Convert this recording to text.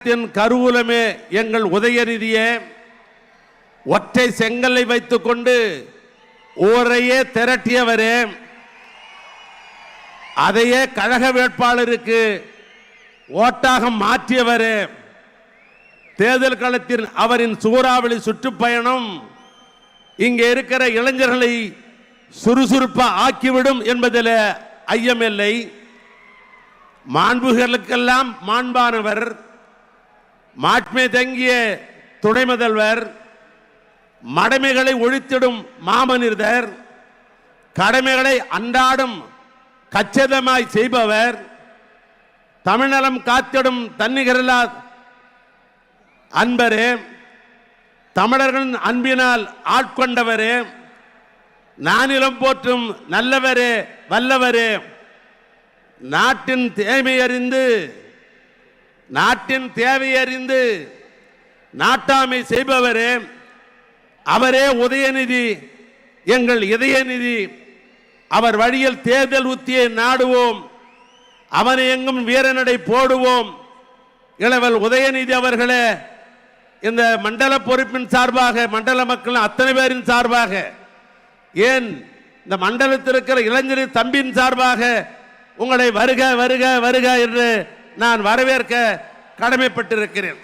கருவூலமே எங்கள் உதயநிதியே, ஒற்றை செங்கலை வைத்துக் கொண்டு ஊரையே திரட்டியவரே, அதையே கழக வேட்பாளருக்கு ஓட்டாக மாற்றியவரே, தேர்தல் களத்தில் அவரின் சூறாவளி சுற்றுப்பயணம் இங்கே இருக்கிற இளைஞர்களை சுறுசுறுப்பா ஆக்கிவிடும் என்பதில் ஐயமில்லை. மாண்புகளுக்கெல்லாம் மாண்பானவர், மாட்மை தங்கிய துணை முதல்வர், மடமைகளை ஒழித்திடும் மாமனிதர், கடமைகளை அன்றாடும் கச்சிதமாய் செய்பவர், தமிழ்நலம் காத்திடும் தன்னிகரில்லா அன்பரே, தமிழர்களின் அன்பினால் ஆட்கொண்டவரே, நானிலம் போற்றும் நல்லவரே வல்லவரே, நாட்டின் தேவையறிந்து நாட்டாமை செய்பவரே, அவரே உதயநிதி, எங்கள் இதயநிதி. அவர் வழியில் தேர்தல் உத்தியை நாடுவோம், அவனை எங்கும் வீரநடை போடுவோம். இளவல் உதயநிதி அவர்களே, இந்த மண்டல பொறுப்பின் சார்பாக, மண்டல மக்கள் அத்தனை பேரின் சார்பாக, ஏன் இந்த மண்டலத்தில் இருக்கிற இளைஞரின் தம்பியின் சார்பாக உங்களை வருக வருக வருக என்று நான் வரவேற்க கடமைப்பட்டிருக்கிறேன்.